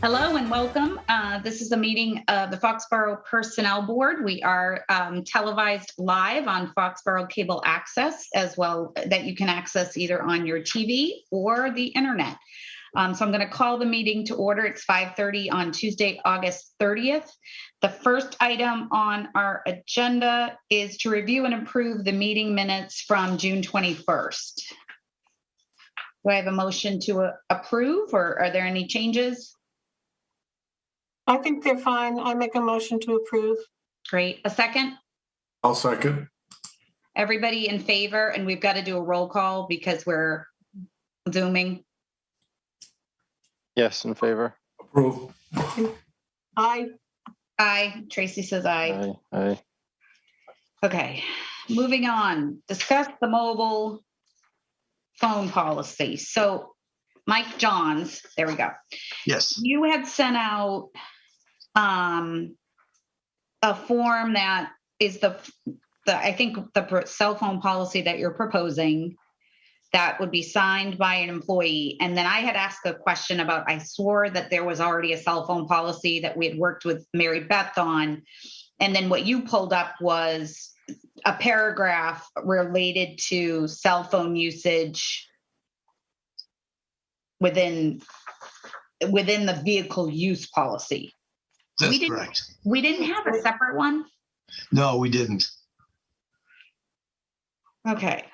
Hello and welcome. This is a meeting of the Foxborough Personnel Board. We are televised live on Foxborough Cable Access, as well that you can access either on your TV or the internet. So I'm going to call the meeting to order. It's 5:30 on Tuesday, August 30th. The first item on our agenda is to review and approve the meeting minutes from June 21st. Do I have a motion to approve, or are there any changes? I think they're fine. I make a motion to approve. Great. A second? I'll second. Everybody in favor? And we've got to do a roll call because we're Zooming. Yes, in favor. Approve. Aye. Aye. Tracy says aye. Aye. Aye. Okay. Moving on. Discuss the mobile phone policy. So Mike Johns, there we go. Yes. You had sent out a form that is I think the cell phone policy that you're proposing that would be signed by an employee. And then I had asked a question about, I swore that there was already a cell phone policy that we had worked with Mary Beth on. And then what you pulled up was a paragraph related to cell phone usage within the vehicle use policy. That's correct. We didn't have a separate one? No, we didn't. Okay.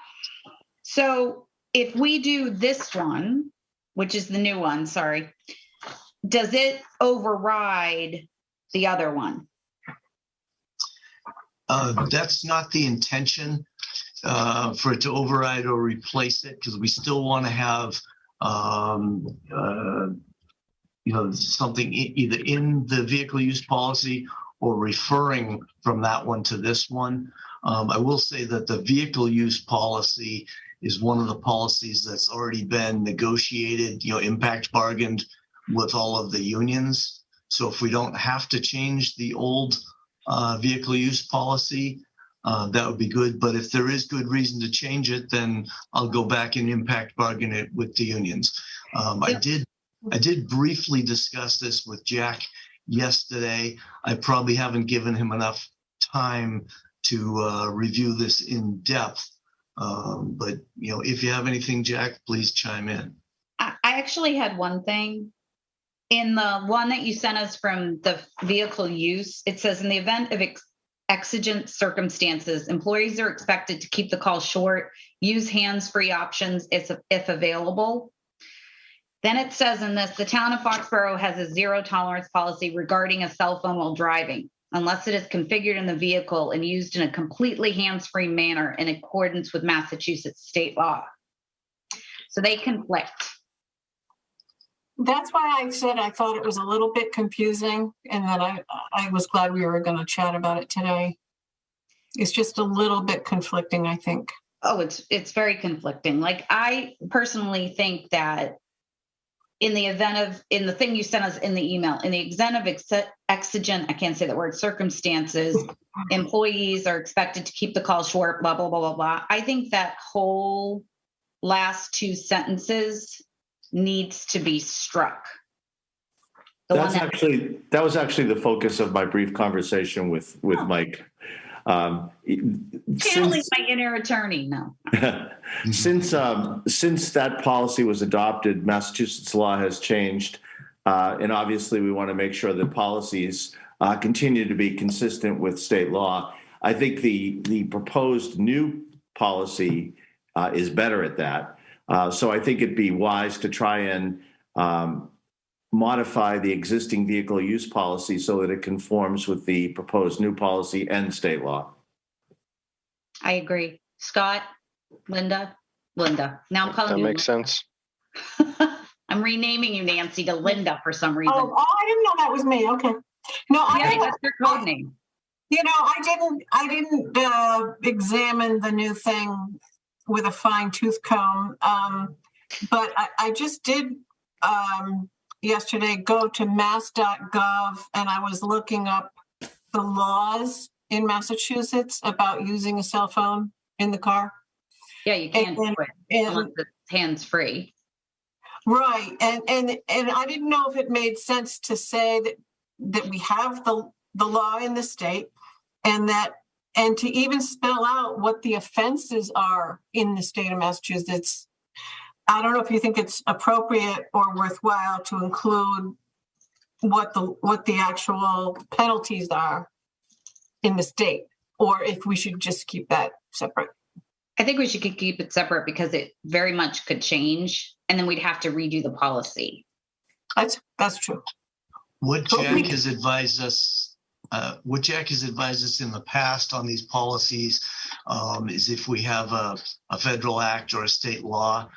So if we do this one, which is the new one, sorry, does it override the other one? That's not the intention for it to override or replace it, because we still want to have something either in the vehicle use policy or referring from that one to this one. I will say that the vehicle use policy is one of the policies that's already been negotiated, impact bargained with all of the unions. So if we don't have to change the old vehicle use policy, that would be good. But if there is good reason to change it, then I'll go back and impact bargain it with the unions. I did briefly discuss this with Jack yesterday. I probably haven't given him enough time to review this in depth. But, if you have anything, Jack, please chime in. I actually had one thing. In the one that you sent us from the vehicle use, it says in the event of exigent circumstances, employees are expected to keep the call short, use hands-free options if available. Then it says in this, the town of Foxborough has a zero tolerance policy regarding a cell phone while driving, unless it is configured in the vehicle and used in a completely hands-free manner in accordance with Massachusetts state law. So they conflict. That's why I said I thought it was a little bit confusing, and that I was glad we were going to chat about it today. It's just a little bit conflicting, I think. Oh, it's very conflicting. Like, I personally think that in the thing you sent us in the email, in the event of exigent, I can't say that word, circumstances, employees are expected to keep the call short, blah, blah, blah, blah, blah. I think that whole last two sentences needs to be struck. That was actually the focus of my brief conversation with Mike. Channeling my inner attorney now. Since that policy was adopted, Massachusetts law has changed, and obviously we want to make sure that policies continue to be consistent with state law. I think the proposed new policy is better at that. So I think it'd be wise to try and modify the existing vehicle use policy so that it conforms with the proposed new policy and state law. I agree. Scott, Linda. Now I'm calling you. That makes sense. I'm renaming you, Nancy, to Linda for some reason. Oh, I didn't know that was me. Okay. No, That's your code name. I didn't examine the new thing with a fine tooth comb, but I just did yesterday go to mass.gov, and I was looking up the laws in Massachusetts about using a cell phone in the car. Yeah, you can't do it unless it's hands-free. Right, and I didn't know if it made sense to say that we have the law in the state, and to even spell out what the offenses are in the state of Massachusetts. I don't know if you think it's appropriate or worthwhile to include what the actual penalties are in the state, or if we should just keep that separate. I think we should keep it separate because it very much could change, and then we'd have to redo the policy. That's true. What Jack has advised us in the past on these policies is if we have a federal act or a state law,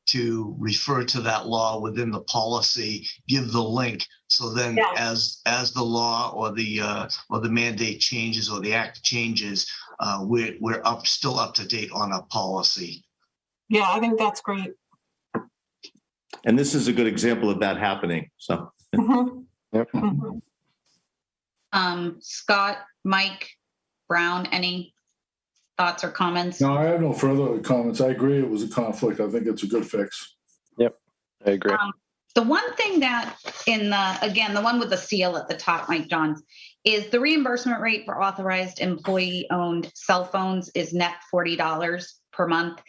to refer to that law within the policy, give the link. So then as the law or the mandate changes or the act changes, we're still up to date on a policy. Yeah, I think that's great. And this is a good example of that happening. So, Yep. Scott, Mike, Brown, any thoughts or comments? No, I have no further comments. I agree it was a conflict. I think it's a good fix. Yep, I agree. The one thing that the one with the seal at the top, Mike Johns, is the reimbursement rate for authorized employee-owned cell phones is net $40 per month.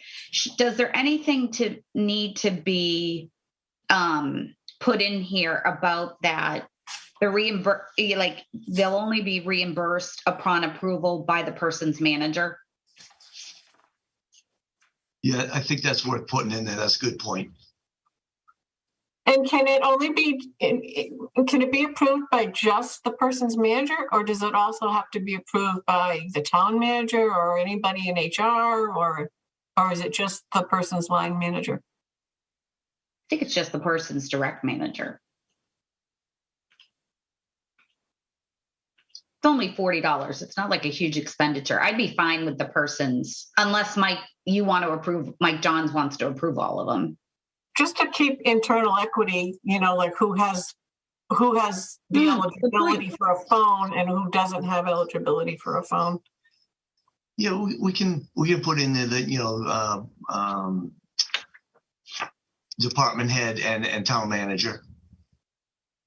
Does there anything need to be put in here about that? They'll only be reimbursed upon approval by the person's manager. Yeah, I think that's worth putting in there. That's a good point. And can it be approved by just the person's manager, or does it also have to be approved by the town manager or anybody in HR, or is it just the person's line manager? I think it's just the person's direct manager. It's only $40. It's not like a huge expenditure. I'd be fine with the person's, unless Mike Johns wants to approve all of them. Just to keep internal equity, like who has the eligibility for a phone and who doesn't have eligibility for a phone. Yeah, we can put in there that department head and town manager.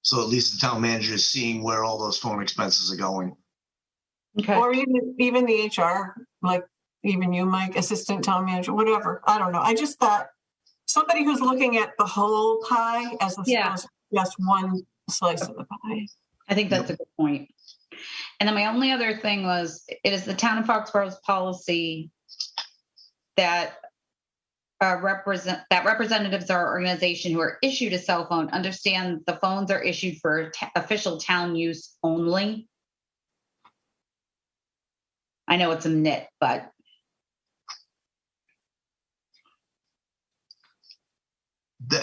So at least the town manager is seeing where all those phone expenses are going. Okay. Or even the HR, like even you, Mike, assistant town manager, whatever. I don't know. I just thought somebody who's looking at the whole pie as opposed to just one slice of the pie. I think that's a good point. And then my only other thing was, it is the town of Foxborough's policy that representatives of our organization who are issued a cell phone understand the phones are issued for official town use only. I know it's a nit, but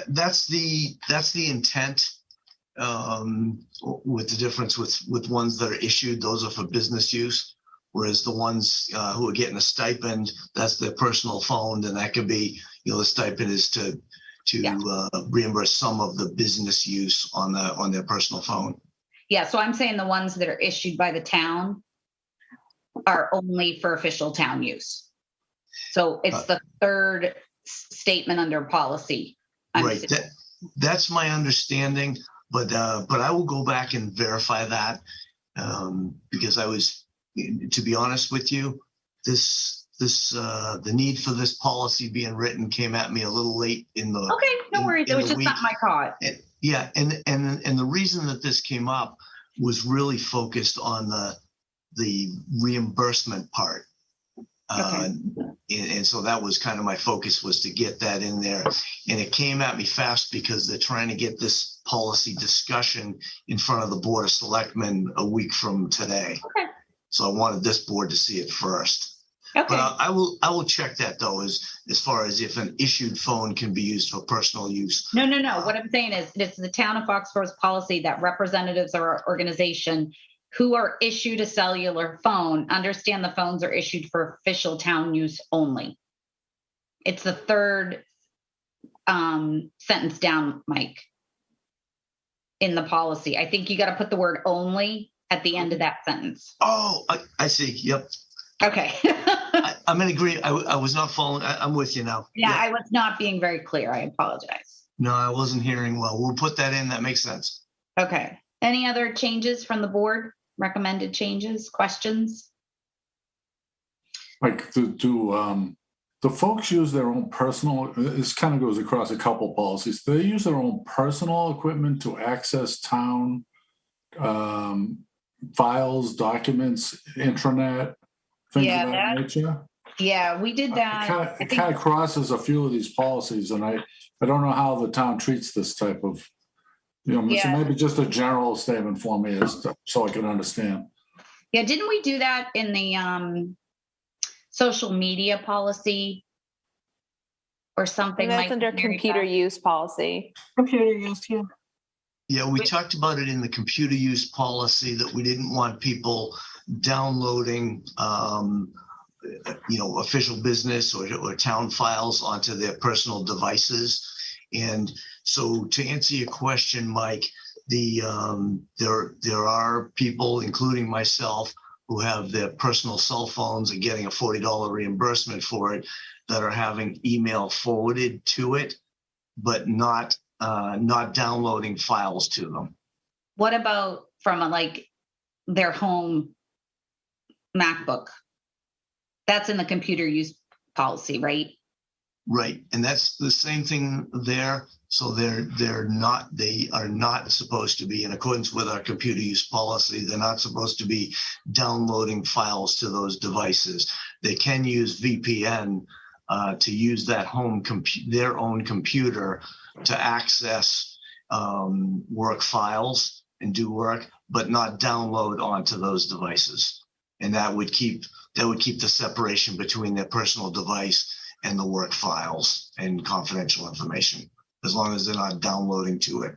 that's the intent. With the difference with ones that are issued, those are for business use, whereas the ones who are getting a stipend, that's their personal phone, and that could be, the stipend is to reimburse some of the business use on their personal phone. Yeah, so I'm saying the ones that are issued by the town are only for official town use. So it's the third statement under policy. Right. That's my understanding, but I will go back and verify that because I was, to be honest with you, the need for this policy being written came at me a little late in the. Okay, no worries. It was just not my call. Yeah, and the reason that this came up was really focused on the reimbursement part. Okay. And so that was kind of my focus, was to get that in there. And it came at me fast because they're trying to get this policy discussion in front of the Board of Selectmen a week from today. Okay. So I wanted this board to see it first. Okay. But I will check that though, as far as if an issued phone can be used for personal use. No. What I'm saying is, it's the town of Foxborough's policy that representatives of our organization who are issued a cellular phone understand the phones are issued for official town use only. It's the third sentence down, Mike, in the policy. I think you got to put the word only at the end of that sentence. Oh, I see. Yep. Okay. I'm in agreement. I was not following. I'm with you now. Yeah, Yep. I was not being very clear. I apologize. No, I wasn't hearing well. We'll put that in. That makes sense. Okay. Any other changes from the board? Recommended changes, questions? Like, do the folks use their own personal, this kind of goes across a couple policies, do they use their own personal equipment to access town files, documents, intranet, things of that nature? Yeah, we did that. It kind of crosses a few of these policies, and I don't know how the town treats this type of, so maybe just a general statement for me so I can understand. Yeah, didn't we do that in the social media policy or something? And that's under computer use policy. Computer use, yeah. Yeah, we talked about it in the computer use policy that we didn't want people downloading, official business or town files onto their personal devices. And so to answer your question, Mike, there are people, including myself, who have their personal cell phones and getting a $40 reimbursement for it, that are having email forwarded to it, but not downloading files to them. What about from their home MacBook? That's in the computer use policy, right? Right, and that's the same thing there. So they are not supposed to be, in accordance with our computer use policy, they're not supposed to be downloading files to those devices. They can use VPN to use that their own computer to access work files and do work, but not download onto those devices. And that would keep the separation between their personal device and the work files and confidential information, as long as they're not downloading to it.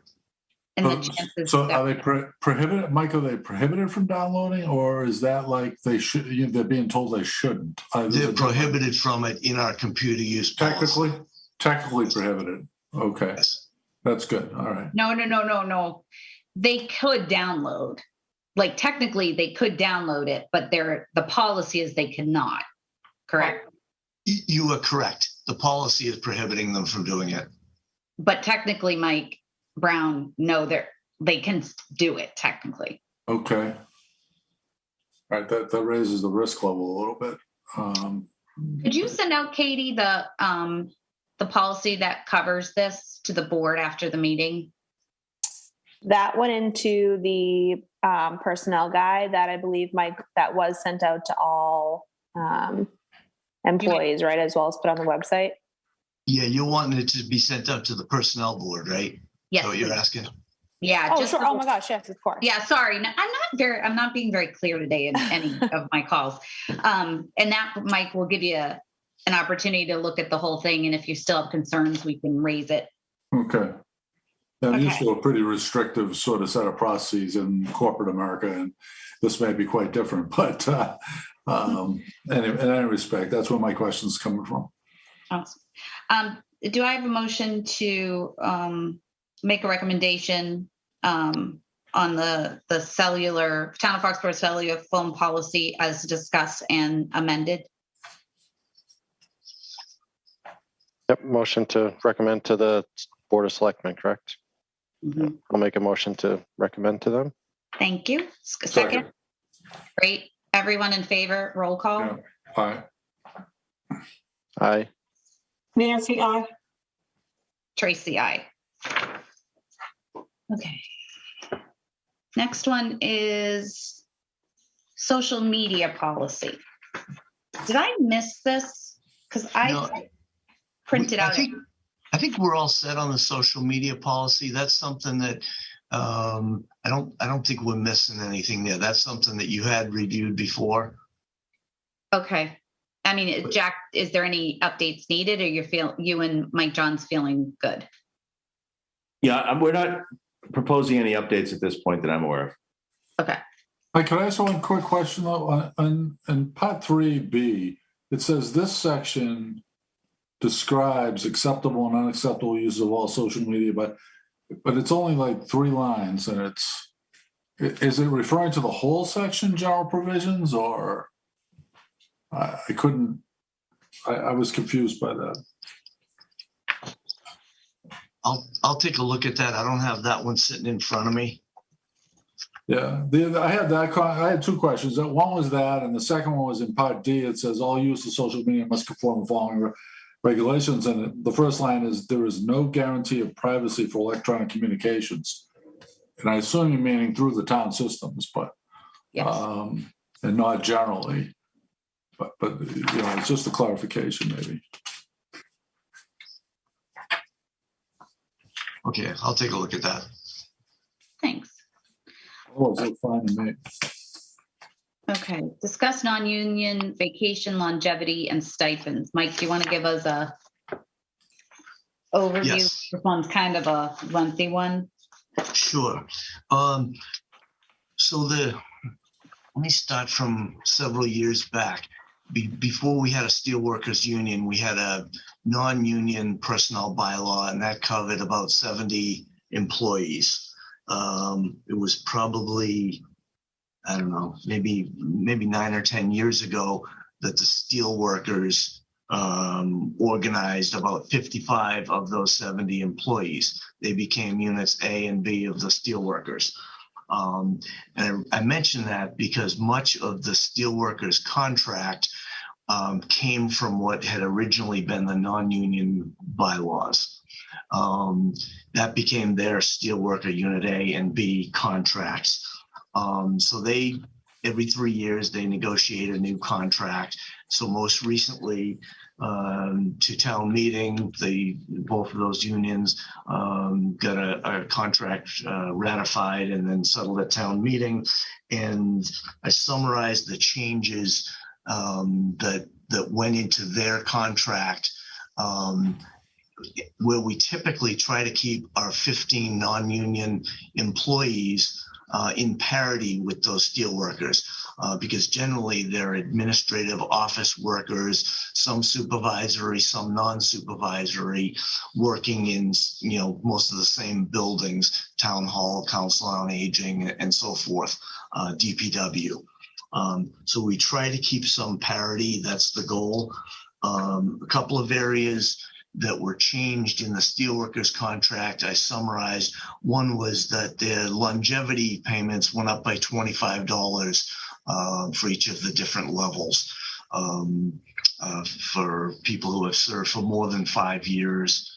And the chances so are they prohibited, Mike? Are they prohibited from downloading, or is that like they're being told they shouldn't? They're prohibited from it in our computer use policy. Technically prohibited. Okay, yes. That's good. All right. No. They could download. Technically, they could download it, but the policy is they cannot. Correct. You are correct. The policy is prohibiting them from doing it. But technically, Mike Brown, no, they can do it technically. Okay. All right, that raises the risk level a little bit. Could you send out, Katie, the policy that covers this to the board after the meeting? That went into the personnel guide that I believe that was sent out to all employees, right, as well as put on the website. Yeah, you're wanting it to be sent out to the personnel board, right? Yes. So you're please. asking. Yeah. Oh, sure. Oh my gosh, yes, of course. Yeah, sorry. I'm not being very clear today in any of my calls. And that, Mike, will give you an opportunity to look at the whole thing. And if you still have concerns, we can raise it. Okay. Now, Okay. used to a pretty restrictive sort of set of processes in corporate America, and this may be quite different, but in any respect, that's where my question's coming from. Awesome. Do I have a motion to make a recommendation on the cellular Town of Foxborough cellular phone policy as discussed and amended? Yep, motion to recommend to the Board of Selectmen, correct? Mm-hmm. I'll make a motion to recommend to them. Thank you. Second. Great. Everyone in favor? Roll call. Yeah. Aye. Aye. Nancy, I. Tracy, aye. Okay. Next one is social media policy. Did I miss this? Because I printed out. I think we're all set on the social media policy. That's something that I don't think we're missing anything there. That's something that you had reviewed before. Okay. I mean, Jack, is there any updates needed, or you and Mike John's feeling good? Yeah, we're not proposing any updates at this point that I'm aware of. Okay. Hey, can I ask one quick question though? In Part 3B, it says this section describes acceptable and unacceptable use of all social media, but it's only like 3 lines, and is it referring to the whole section, general provisions, or I was confused by that. I'll take a look at that. I don't have that one sitting in front of me. Yeah, I had 2 questions. One was that, and the second one was in Part D. It says all use of social media must conform to the following regulations. And the first line is there is no guarantee of privacy for electronic communications. And I assume you're meaning through the town systems, but Yes. and not generally. But it's just a clarification, maybe. Okay, I'll take a look at that. Thanks. Oh, it's fine to me. Okay. Discuss non-union vacation, longevity, and stipends. Mike, do you want to give us a overview? Yes. This one's kind of a lengthy one. Sure. Let me start from several years back. Before we had a steelworkers union, we had a non-union personnel bylaw, and that covered about 70 employees. It was probably, I don't know, maybe 9 or 10 years ago that the steelworkers organized about 55 of those 70 employees. They became units A and B of the steelworkers. And I mention that because much of the steelworkers contract came from what had originally been the non-union bylaws. That became their steelworker unit A and B contracts. So they, every 3 years, they negotiate a new contract. So most recently, to town meeting, both of those unions got a contract ratified and then settled at town meeting. And I summarized the changes that went into their contract, where we typically try to keep our 15 non-union employees in parity with those steelworkers, because generally they're administrative office workers, some supervisory, some non-supervisory, working in most of the same buildings, town hall, council on aging, and so forth, DPW. So we try to keep some parity. That's the goal. A couple of areas that were changed in the steelworkers contract, I summarized. One was that the longevity payments went up by $25 for each of the different levels for people who have served for more than 5 years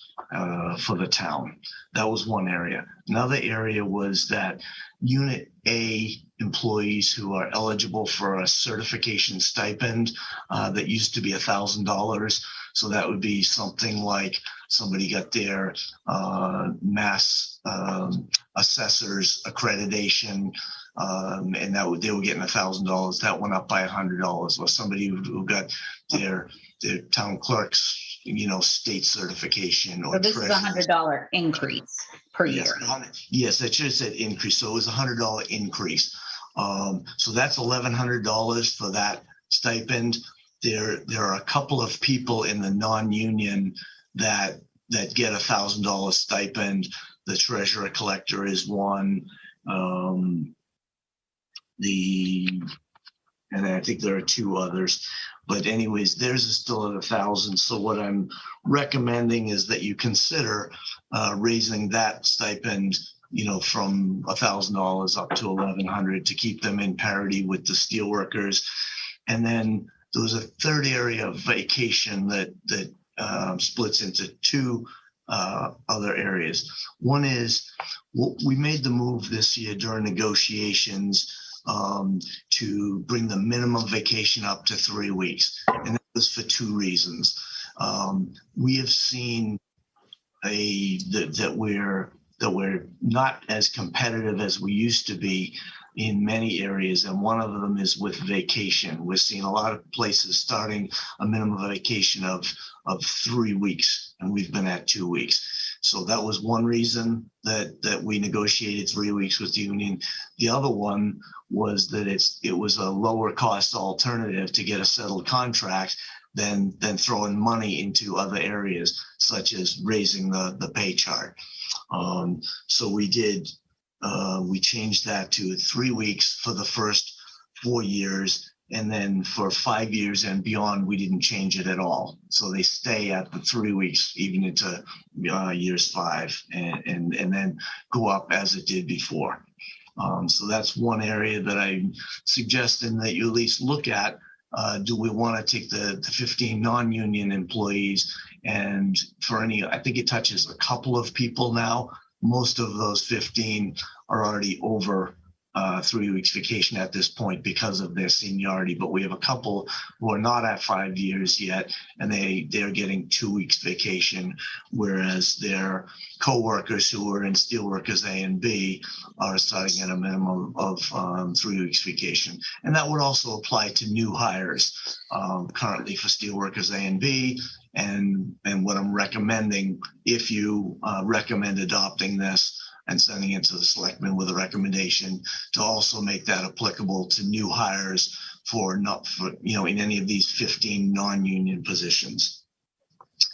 for the town. That was one area. Another area was that Unit A employees who are eligible for a certification stipend that used to be $1,000. So that would be something like somebody got their mass assessors accreditation, and they were getting $1,000. That went up by $100. Or somebody who got their town clerk's state certification. Or so this is a $100 increase per year. Yes, that should have said increase. So it was a $100 increase. So that's $1,100 for that stipend. There are a couple of people in the non-union that get $1,000 stipend. The treasurer collector is one. And I think there are two others. But anyways, theirs is still at 1,000. So what I'm recommending is that you consider raising that stipend, from $1,000 up to $1,100 to keep them in parity with the steelworkers. And then there was a third area of vacation that splits into two other areas. One is we made the move this year during negotiations to bring the minimum vacation up to 3 weeks. And that was for two reasons. We have seen that we're not as competitive as we used to be in many areas, and one of them is with vacation. We're seeing a lot of places starting a minimum vacation of 3 weeks, and we've been at 2 weeks. So that was one reason that we negotiated 3 weeks with the union. The other one was that it was a lower cost alternative to get a settled contract than throwing money into other areas, such as raising the pay chart. So we changed that to 3 weeks for the first 4 years. And then for 5 years and beyond, we didn't change it at all. So they stay at the 3 weeks, even into years 5, and then go up as it did before. So that's one area that I'm suggesting that you at least look at. Do we want to take the 15 non-union employees, and I think it touches a couple of people now. Most of those 15 are already over 3 weeks vacation at this point because of their seniority, but we have a couple who are not at 5 years yet, and they're getting 2 weeks vacation, whereas their co-workers who are in Steelworkers A and B are starting at a minimum of 3 weeks vacation. And that would also apply to new hires currently for Steelworkers A and B. And what I'm recommending, if you recommend adopting this and sending it to the selectmen with a recommendation to also make that applicable to new hires in any of these 15 non-union positions.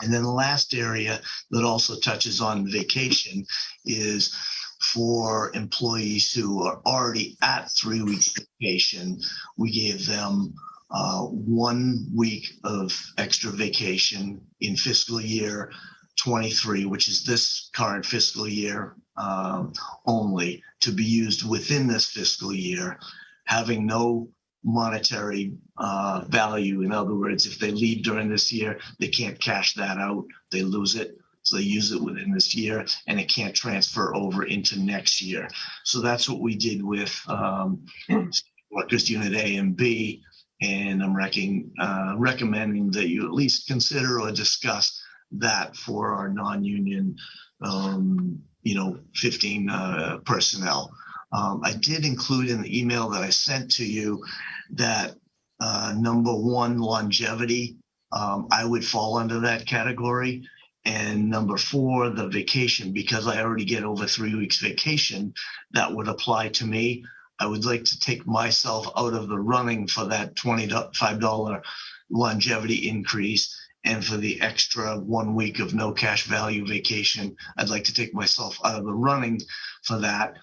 And then the last area that also touches on vacation is for employees who are already at 3 weeks vacation. We gave them 1 week of extra vacation in fiscal year 23, which is this current fiscal year only, to be used within this fiscal year, having no monetary value. In other words, if they leave during this year, they can't cash that out. They lose it. So they use it within this year, and it can't transfer over into next year. So that's what we did with Workers Unit A and B. And I'm recommending that you at least consider or discuss that for our non-union 15 personnel. I did include in the email that I sent to you that number 1, longevity, I would fall under that category. And number 4, the vacation, because I already get over 3 weeks vacation, that would apply to me. I would like to take myself out of the running for that $25 longevity increase. And for the extra 1 week of no cash value vacation, I'd like to take myself out of the running for that,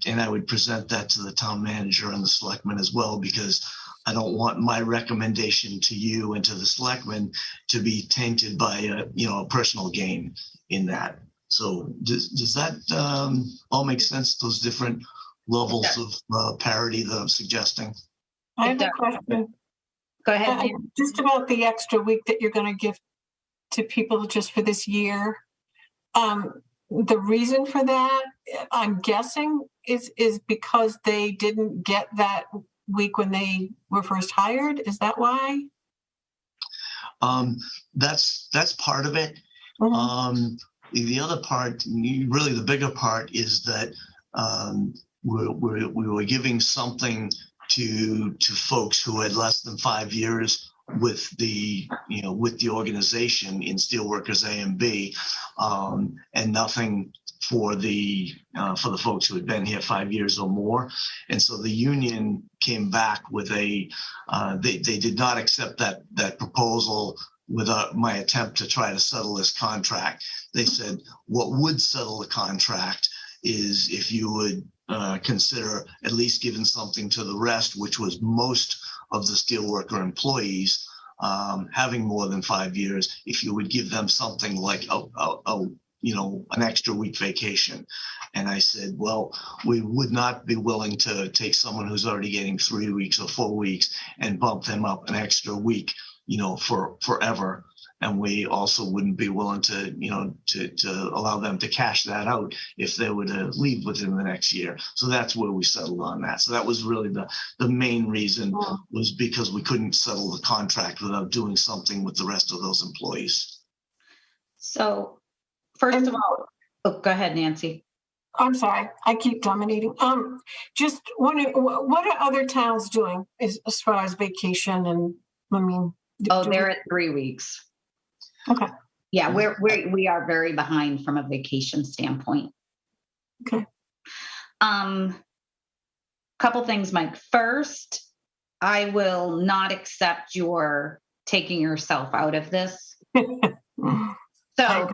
and I would present that to the town manager and the selectmen as well, because I don't want my recommendation to you and to the selectmen to be tainted by a personal gain in that. So does that all make sense? Those different levels of parity that I'm suggesting. I have a question. Go ahead. Nan. Just about the extra week that you're going to give to people just for this year. The reason for that, I'm guessing, is because they didn't get that week when they were first hired. Is that why? That's part of it. Mhm. The other part, really the bigger part, is that we were giving something to folks who had less than 5 years with the organization in Steelworkers A and B, and nothing for the folks who had been here 5 years or more. And so the union came back with they did not accept that proposal with my attempt to try to settle this contract. They said what would settle the contract is if you would consider at least giving something to the rest, which was most of the steelworker employees having more than 5 years, if you would give them something like an extra week vacation. And I said, well, we would not be willing to take someone who's already getting 3 weeks or 4 weeks and bump them up an extra week, for forever. And we also wouldn't be willing to allow them to cash that out if they were to leave within the next year. So that's where we settled on that. So that was really the main reason, was because we couldn't settle the contract without doing something with the rest of those employees. So first of all, go ahead, Nancy. I'm sorry, I keep dominating. Just wondering, what are other towns doing as far as vacation? And They're at 3 weeks. Okay. Yeah, we are very behind from a vacation standpoint. Okay. Couple things, Mike. First, I will not accept your taking yourself out of this. So,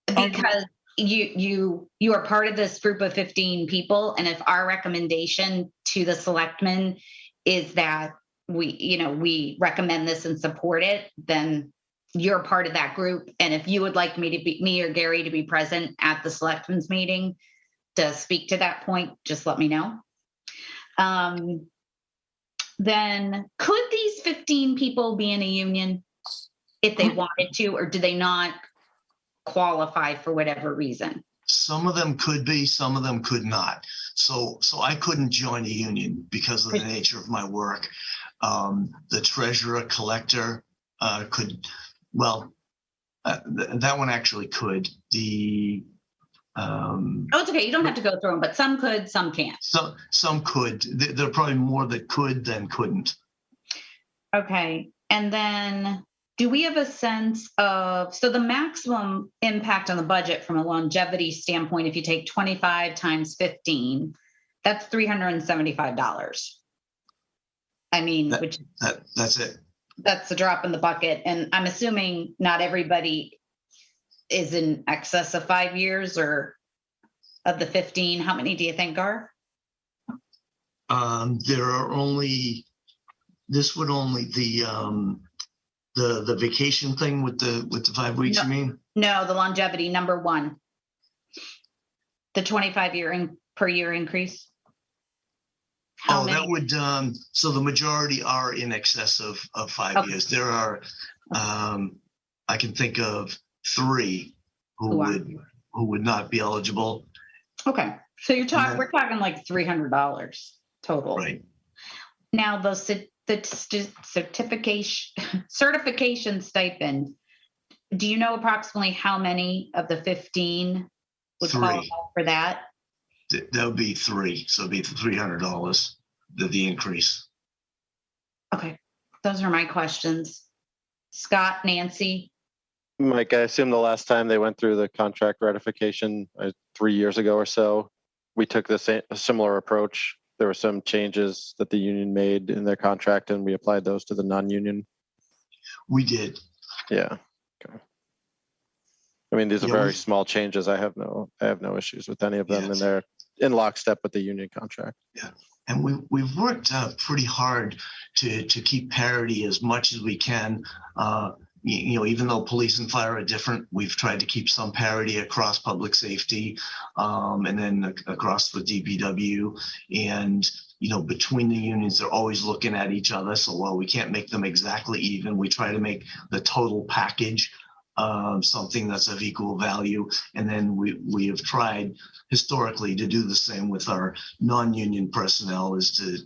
because you are part of this group of 15 people, and if our recommendation to the selectmen is that we recommend this and support it, then you're part of that group. And if you would like me or Gary to be present at the selectmen's meeting to speak to that point, just let me know. Then could these 15 people be in a union if they wanted to, or do they not qualify for whatever reason? Some of them could be, some of them could not. So I couldn't join a union because of the nature of my work. The treasurer collector could, that one actually could. It's okay. You don't have to go through them, but some could, some can't. Some could. There are probably more that could than couldn't. Okay. And then do we have a sense of, so the maximum impact on the budget from a longevity standpoint, if you take 25 times 15, that's $375. I mean, that's it. That's a drop in the bucket. And I'm assuming not everybody is in excess of 5 years, or of the 15. How many do you think are? There are only, this would only the vacation thing with the 5 weeks, No. you mean? No, the longevity, number one. The 25 per year increase. How many? That would, so the majority are in excess of 5 years. There are, I can think of 3 who would not be eligible. Okay. So we're talking like $300 total. Right. Now the certification stipend, do you know approximately how many of the 15 would 3. qualify for that? That would be 3. So it'd be $300, the increase. Okay. Those are my questions. Scott, Nancy? Mike, I assume the last time they went through the contract ratification 3 years ago or so, we took a similar approach. There were some changes that the union made in their contract, and we applied those to the non-union. We did. Yeah. Okay. I mean, these are very small changes. I have no issues with any of them, and they're in lockstep with the union contract. Yeah. And we've worked pretty hard to keep parity as much as we can. Even though police and fire are different, we've tried to keep some parity across public safety, and then across the DPW. And between the unions, they're always looking at each other. So while we can't make them exactly even, we try to make the total package something that's of equal value. And then we have tried historically to do the same with our non-union personnel, is to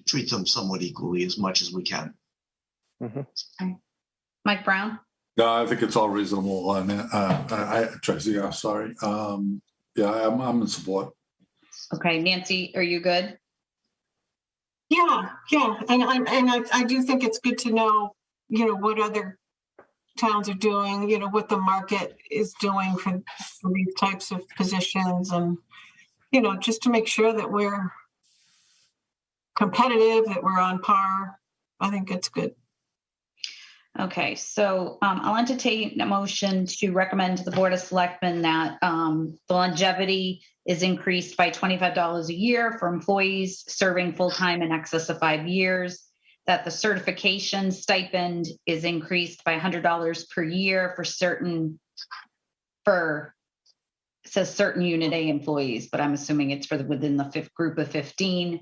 treat them somewhat equally as much as we can. Mm-hmm. Okay. Mike Brown? No, I think it's all reasonable. I mean, Tracy, I'm sorry. Yeah, I'm in support. Okay, Nancy, are you good? Yeah, and I do think it's good to know, what other towns are doing, what the market is doing for these types of positions, and just to make sure that we're competitive, that we're on par. I think it's good. Okay, so I'll entertain a motion to recommend to the Board of Selectmen that the longevity is increased by $25 a year for employees serving full-time in excess of 5 years, that the certification stipend is increased by $100 per year for certain Unit A employees, but I'm assuming it's within the fifth group of 15.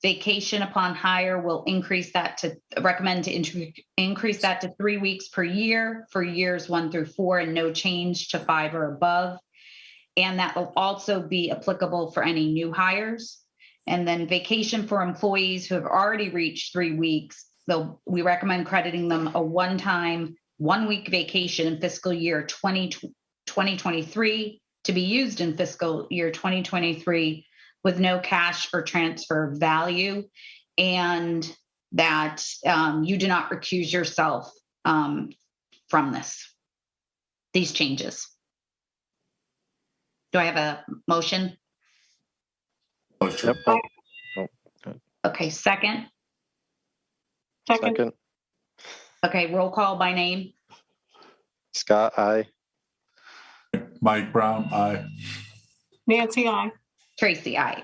Vacation upon hire will increase that to 3 weeks per year for years 1 through 4, and no change to 5 or above. And that will also be applicable for any new hires. And then vacation for employees who have already reached 3 weeks, we recommend crediting them a one-time 1-week vacation in fiscal year 2023 to be used in fiscal year 2023 with no cash or transfer value, and that you do not recuse yourself from these changes. Do I have a motion? Motion. Yep. Okay, second. Second. Okay, roll call by name. Scott, aye. Mike Brown, aye. Nancy, aye. Tracy, aye.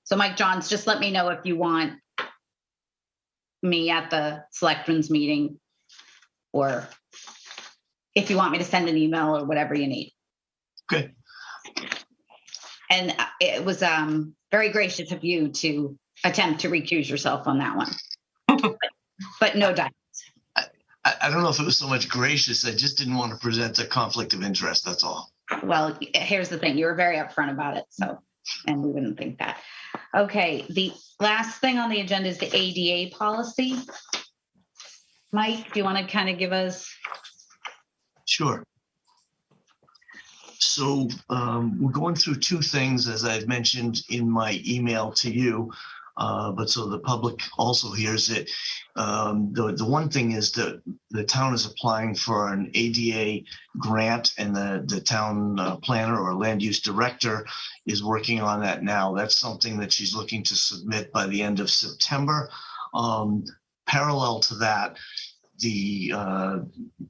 So Mike Johns, just let me know if you want me at the selectmen's meeting, or if you want me to send an email or whatever you need. Okay. And it was very gracious of you to attempt to recuse yourself on that one. But no dice. I don't know if it was so much gracious. I just didn't want to present a conflict of interest. That's all. Well, here's the thing. You were very upfront about it. And we wouldn't think that. Okay. The last thing on the agenda is the ADA policy. Mike, do you want to kind of give us? Sure. So we're going through two things, as I've mentioned in my email to you, but so the public also hears it. The one thing is that the town is applying for an ADA grant, and the town planner or land use director is working on that now. That's something that she's looking to submit by the end of September. Parallel to that,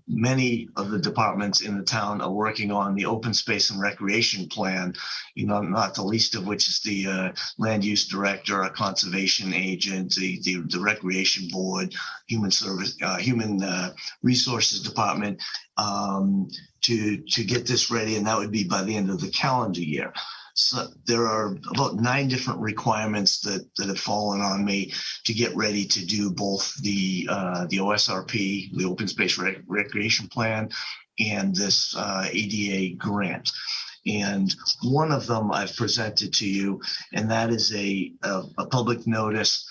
many of the departments in the town are working on the open space and recreation plan, not the least of which is the land use director, a conservation agent, the recreation board, human resources department, to get this ready, and that would be by the end of the calendar year. So there are about 9 different requirements that have fallen on me to get ready to do both the OSRP, the Open Space Recreation Plan, and this ADA grant. And one of them I've presented to you, and that is a public notice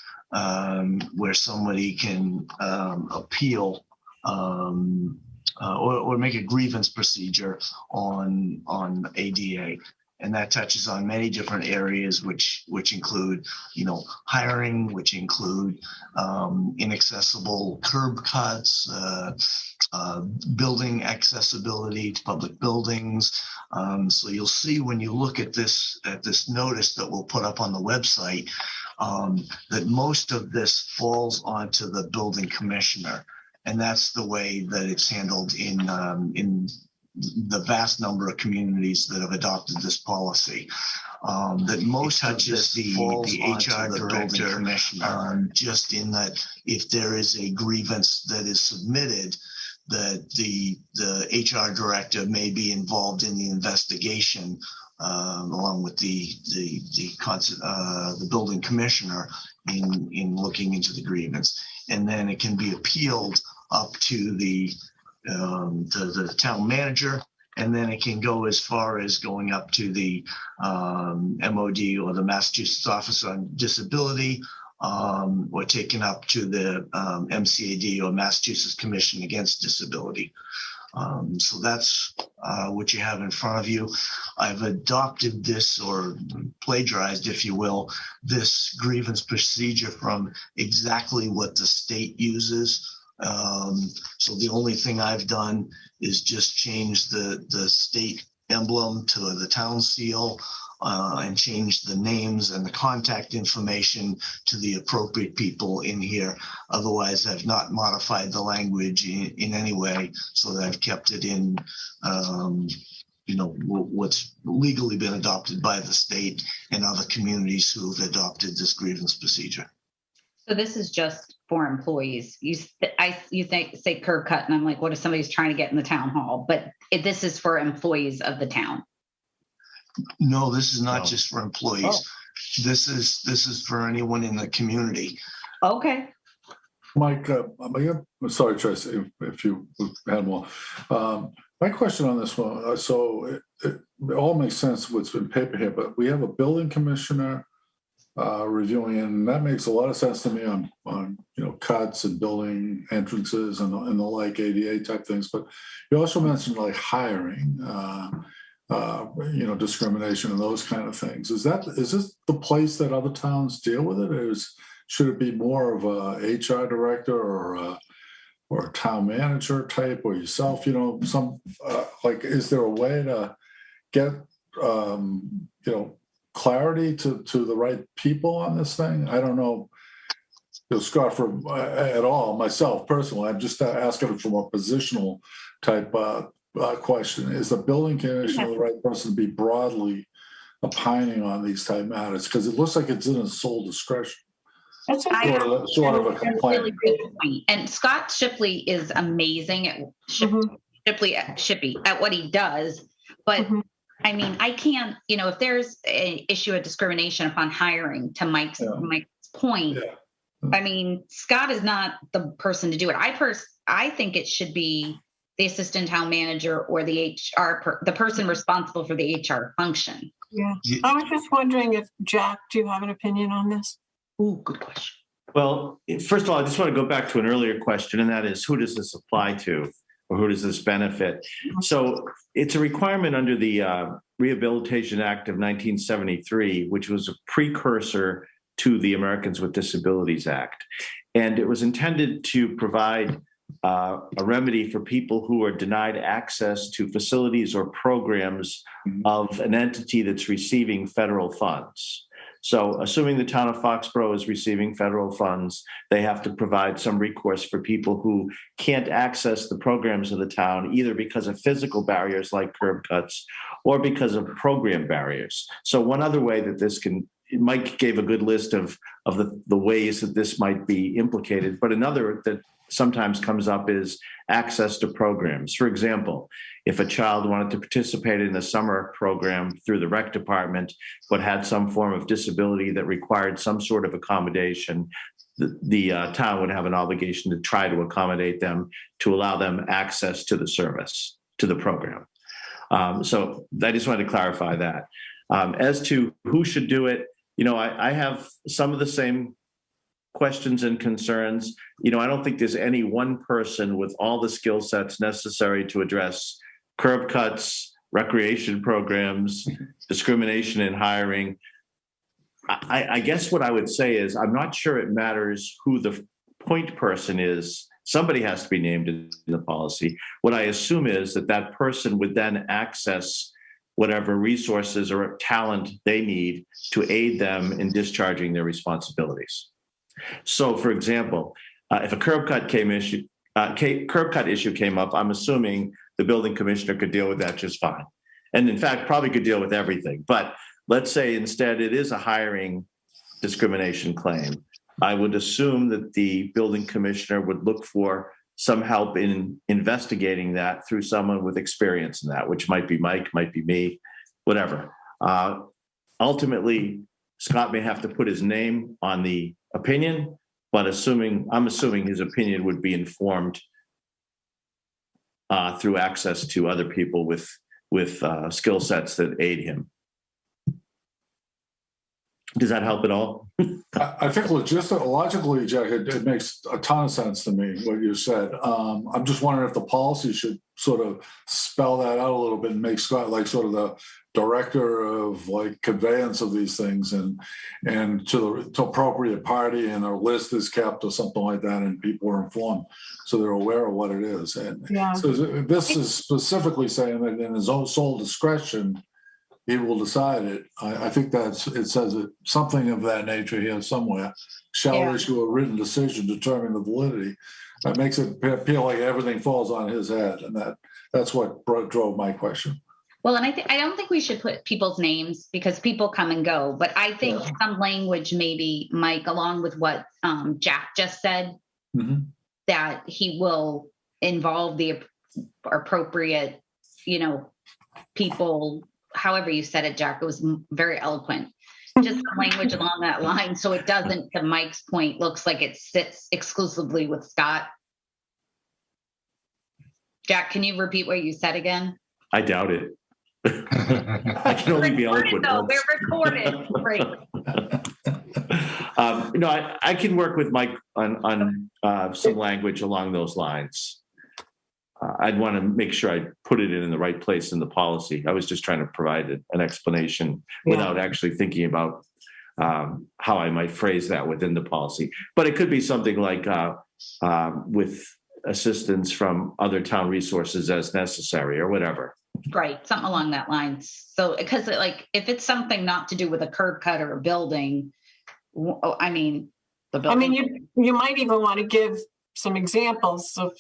where somebody can appeal or make a grievance procedure on ADA. And that touches on many different areas, which include, hiring, which include inaccessible curb cuts, building accessibility to public buildings. So you'll see when you look at this notice that we'll put up on the website, that most of this falls onto the building commissioner, and that's the way that it's handled in the vast number of communities that have adopted this policy. That most touches the HR director, just in that if there is a grievance that is submitted, that the HR director may be involved in the investigation, along with the building commissioner in looking into the grievance, and then it can be appealed up to the town manager, and then it can go as far as going up to the MOD or the Massachusetts Office on Disability, or taken up to the MCAD or Massachusetts Commission Against Disability. So that's what you have in front of you. I've adopted this, or plagiarized, if you will, this grievance procedure from exactly what the state uses. So the only thing I've done is just change the state emblem to the town seal, and change the names and the contact information to the appropriate people in here. Otherwise, I've not modified the language in any way, so that I've kept it in, what's legally been adopted by the state and other communities who have adopted this grievance procedure. So this is just for employees. You say curb cut, and I'm like, what if somebody's trying to get in the town hall? But this is for employees of the town. No, this is not just for employees. Oh. This is for anyone in the community. Okay. Mike, sorry, Tracy, if you had more. My question on this one, so it all makes sense what's in paper here, but we have a building commissioner reviewing it, and that makes a lot of sense to me on cuts and building entrances and the like, ADA type things. But you also mentioned like hiring, discrimination and those kind of things. Is this the place that other towns deal with it, or should it be more of a HR director or a town manager type, or yourself? Is there a way to get clarity to the right people on this thing? I don't know, Scott, at all. Myself personally, I'm just asking from a positional type question. Is the building commissioner the right person to be broadly opining on these type matters? Because it looks like it's in his sole discretion. That's sort of a complaint. Really good point. And Scott Shipley is amazing at Shipley at what he does. But I mean, I can't, if there's an issue of discrimination upon hiring, to Mike's point, I mean, Scott is not the person to do it. I think it should be the assistant town manager or the the person responsible for the HR function. Yeah. I was just wondering if, Jack, do you have an opinion on this? Ooh, good question. Well, first of all, I just want to go back to an earlier question, and that is, who does this apply to, or who does this benefit? So it's a requirement under the Rehabilitation Act of 1973, which was a precursor to the Americans with Disabilities Act. And it was intended to provide a remedy for people who are denied access to facilities or programs of an entity that's receiving federal funds. So assuming the town of Foxborough is receiving federal funds, they have to provide some recourse for people who can't access the programs of the town, either because of physical barriers like curb cuts or because of program barriers. So one other way that this can, Mike gave a good list of the ways that this might be implicated, but another that sometimes comes up is access to programs. For example, if a child wanted to participate in a summer program through the rec department, but had some form of disability that required some sort of accommodation, the town would have an obligation to try to accommodate them, to allow them access to the service, to the program. So I just wanted to clarify that. As to who should do it, I have some of the same questions and concerns. I don't think there's any one person with all the skill sets necessary to address curb cuts, recreation programs, discrimination in hiring. I guess what I would say is, I'm not sure it matters who the point person is. Somebody has to be named in the policy. What I assume is that person would then access whatever resources or talent they need to aid them in discharging their responsibilities. So, for example, if a curb cut issue came up, I'm assuming the building commissioner could deal with that just fine. And in fact, probably could deal with everything. But let's say instead it is a hiring discrimination claim. I would assume that the building commissioner would look for some help in investigating that through someone with experience in that, which might be Mike, might be me, whatever. Ultimately, Scott may have to put his name on the opinion, but I'm assuming his opinion would be informed through access to other people with skill sets that aid him. Does that help at all? I think logically, Jack, it makes a ton of sense to me what you said. I'm just wondering if the policy should sort of spell that out a little bit and make Scott like sort of the director of like conveyance of these things and to appropriate party, and a list is kept or something like that, and people are informed so they're aware of what it is. And so this is specifically saying that in his own sole discretion, he will decide it. I think it says it something of that nature here somewhere. Shall issue a written decision determining the validity. That makes it appear like everything falls on his head, and that's what drove my question. Well, and I don't think we should put people's names because people come and go. But I think some language, maybe Mike, along with what Jack just said, that he will involve the appropriate, people. However you said it, Jack, it was very eloquent. Just some language along that line, so it doesn't, to Mike's point, looks like it sits exclusively with Scott. Jack, can you repeat what you said again? I doubt it. I can only be eloquent. We're recorded. Great. I can work with Mike on some language along those lines. I'd want to make sure I put it in the right place in the policy. I was just trying to provide an explanation without actually thinking about how I might phrase that within the policy. But it could be something like with assistance from other town resources as necessary or whatever. Right, something along that line. So, because if it's something not to do with a curb cut or a building, the building. You might even want to give some examples of,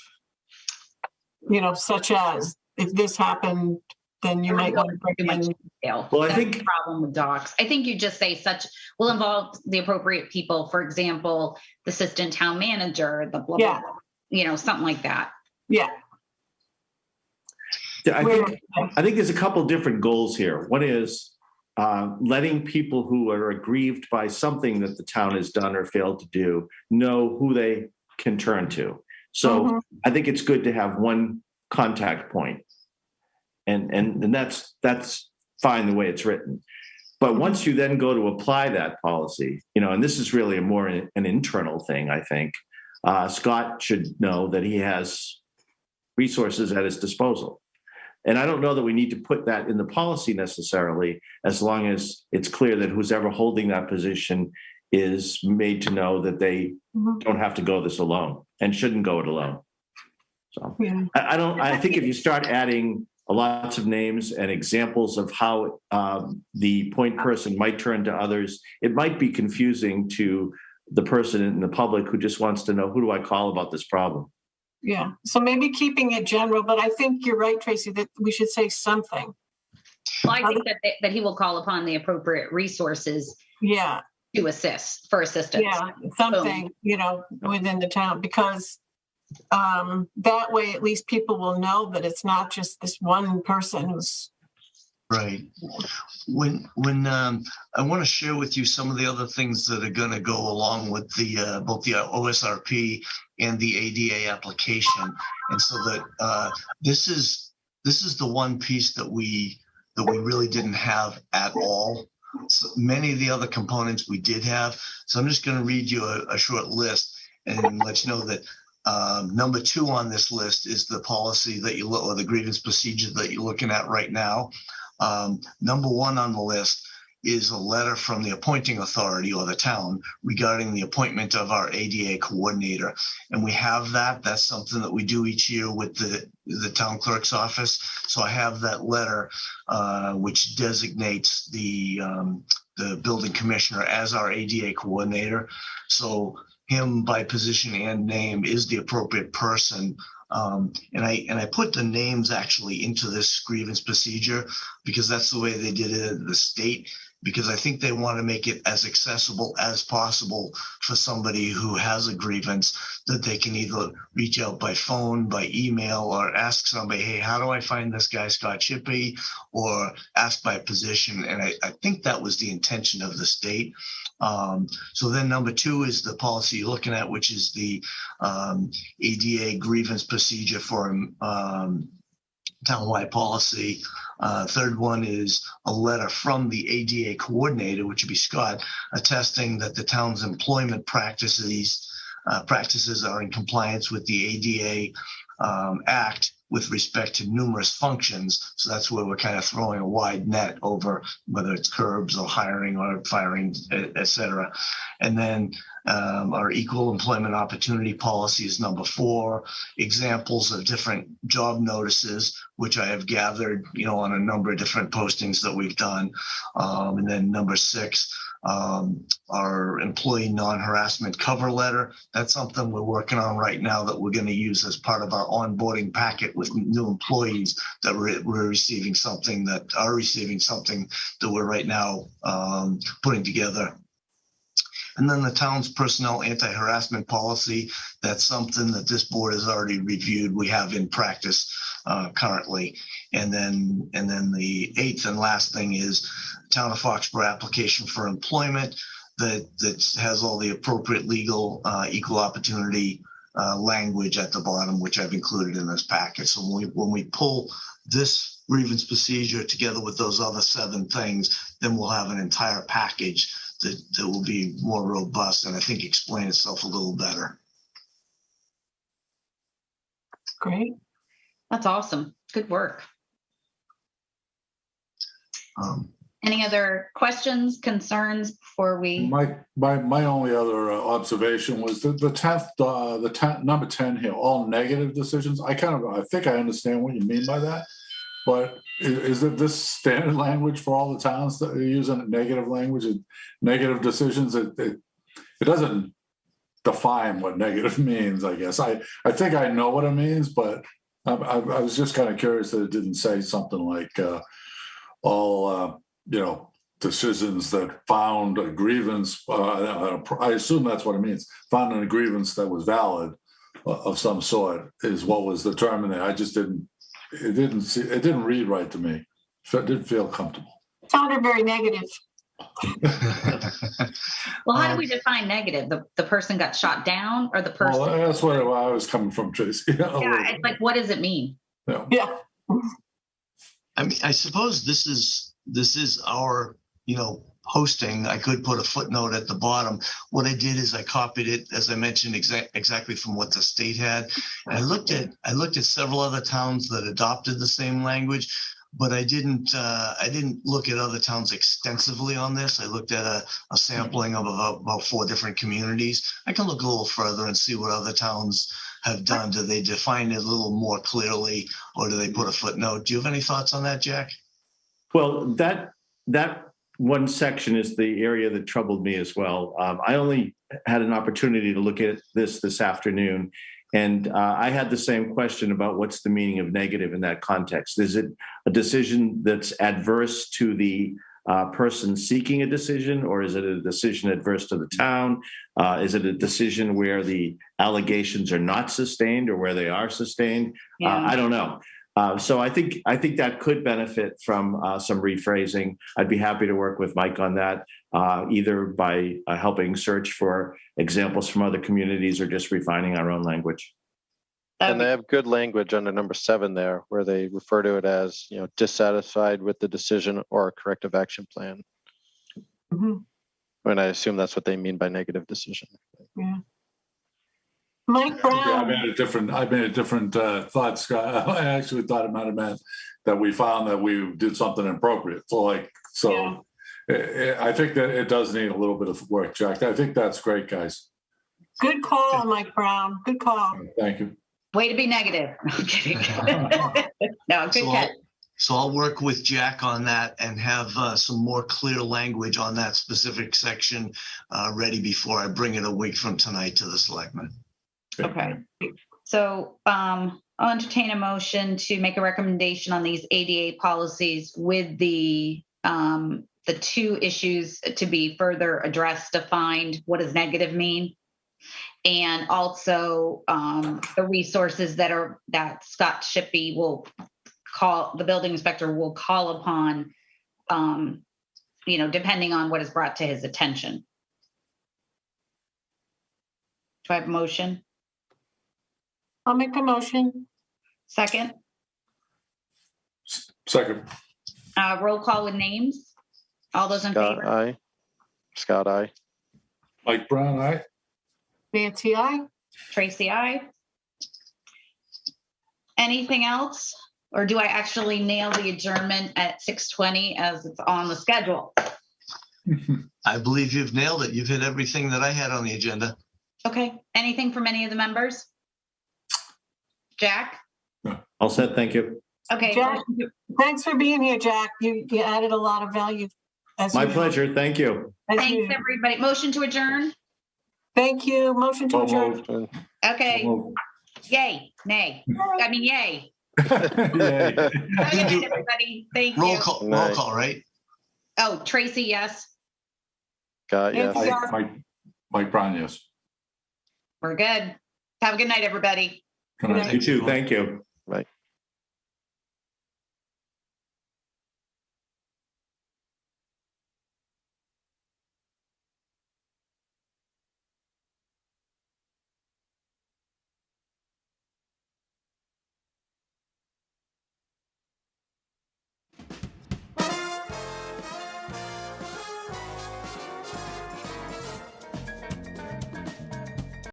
such as if this happened, then you might want to bring in. Well, I think the problem with docs. I think you just say such will involve the appropriate people. For example, the assistant town manager, the blah blah, blah, something like that. Yeah. I think there's a couple different goals here. One is letting people who are aggrieved by something that the town has done or failed to do know who they can turn to. So I think it's good to have one contact point, and that's fine the way it's written. But once you then go to apply that policy, and this is really more an internal thing, I think Scott should know that he has resources at his disposal. And I don't know that we need to put that in the policy necessarily, as long as it's clear that who's ever holding that position is made to know that they don't have to go this alone and shouldn't go it alone. So I think if you start adding lots of names and examples of how the point person might turn to others, it might be confusing to the person in the public who just wants to know, who do I call about this problem? Yeah. So maybe keeping it general, but I think you're right, Tracy, that we should say something. Well, I think that he will call upon the appropriate resources. Yeah. To assist for assistance. Yeah. Something, within the town, because that way at least people will know that it's not just this one person who's. Right. When I want to share with you some of the other things that are going to go along with the both the OSRP and the ADA application, and so that this is the one piece that we really didn't have at all. So many of the other components we did have. So I'm just going to read you a short list and let you know that number 2 on this list is the policy that you look, or the grievance procedure that you're looking at right now. Number 1 on the list is a letter from the appointing authority or the town regarding the appointment of our ADA coordinator. And we have that. That's something that we do each year with the town clerk's office. So I have that letter, which designates the building commissioner as our ADA coordinator. So him by position and name is the appropriate person. And I put the names actually into this grievance procedure because that's the way they did it at the state, because I think they want to make it as accessible as possible for somebody who has a grievance, that they can either reach out by phone, by email, or ask somebody, hey, how do I find this guy, Scott Shippey, or ask by position. And I think that was the intention of the state. So then number 2 is the policy you're looking at, which is the ADA grievance procedure for townwide policy. Third one is a letter from the ADA coordinator, which would be Scott, attesting that the town's employment practices are in compliance with the ADA Act with respect to numerous functions. So that's where we're kind of throwing a wide net over whether it's curbs or hiring or firing, et cetera. And then our equal employment opportunity policy is number 4. Examples of different job notices, which I have gathered, on a number of different postings that we've done. And then number 6, our employee non-harassment cover letter. That's something we're working on right now that we're going to use as part of our onboarding packet with new employees that we're receiving something that we're right now putting together. And then the town's personnel anti-harassment policy, that's something that this board has already reviewed. We have in practice currently. And then the 8th and last thing is Town of Foxborough application for employment that has all the appropriate legal equal opportunity language at the bottom, which I've included in this packet. So when we pull this grievance procedure together with those other 7 things, then we'll have an entire package that will be more robust and I think explain itself a little better. Great. That's awesome. Good work. Any other questions, concerns before we? My only other observation was the 10th, number 10 here, all negative decisions. I think I understand what you mean by that, but is it this standard language for all the towns that are using negative language and negative decisions? It doesn't define what negative means, I guess. I think I know what it means, but I was just kind of curious that it didn't say something like all decisions that found a grievance. I assume that's what it means. Found a grievance that was valid of some sort is what was determined there. I just didn't. It didn't read right to me. So it didn't feel comfortable. Sounded very negative. Well, how do we define negative? The person got shot down, or the person? Well, that's where I was coming from, Tracy. Yeah, it's like, what does it mean? Yeah. I mean, I suppose this is our, posting. I could put a footnote at the bottom. What I did is I copied it, as I mentioned, exactly from what the state had. And I looked at several other towns that adopted the same language, but I didn't look at other towns extensively on this. I looked at a sampling of about 4 different communities. I can look a little further and see what other towns have done. Do they define it a little more clearly, or do they put a footnote? Do you have any thoughts on that, Jack? Well, that one section is the area that troubled me as well. I only had an opportunity to look at this afternoon, and I had the same question about what's the meaning of negative in that context. Is it a decision that's adverse to the person seeking a decision, or is it a decision adverse to the town? Is it a decision where the allegations are not sustained or where they are sustained? Yeah. I don't know. So I think that could benefit from some rephrasing. I'd be happy to work with Mike on that, either by helping search for examples from other communities or just refining our own language. And they have good language under number 7 there, where they refer to it as, dissatisfied with the decision or a corrective action plan. Mm-hmm. And I assume that's what they mean by negative decision. Yeah. Mike Brown. Yeah, I made a different thought, Scott. I actually thought it might have meant that we found that we did something inappropriate. I think that it does need a little bit of work, Jack. I think that's great, guys. Good call, Mike Brown. Good call. Thank you. Way to be negative. I'm kidding. No, good catch. So I'll work with Jack on that and have some more clear language on that specific section ready before I bring it a week from tonight to the selectmen. Okay. So I'll entertain a motion to make a recommendation on these ADA policies with the two issues to be further addressed, defined. What does negative mean? And also the resources that Scott Shippey will call, the building inspector will call upon, depending on what is brought to his attention. Do I have a motion? I'll make a motion. Second? Second. Roll call with names. All those in Scott, favor? aye. Scott, aye. Mike Brown, aye. Nancy, I. Tracy, aye. Anything else? Or do I actually nail the adjournment at 6:20 as it's on the schedule? I believe you've nailed it. You've hit everything that I had on the agenda. Okay. Anything from any of the members? Jack? All set, thank you. Okay. Jack, thanks for being here, Jack. You added a lot of value. As My usual. pleasure, thank you. As Thanks, usual. everybody. Motion to adjourn? Thank you. Motion to So adjourn. moved. Okay. So moved. Yay. Nay. I mean, yay. Yay. Have a good night, everybody. Thank Roll you. call, Night. right? Oh, Tracy, yes. Scott, yes. Nancy, Mike Brown, yes. We're good. Have a good night, everybody. Good night. You too, thank you.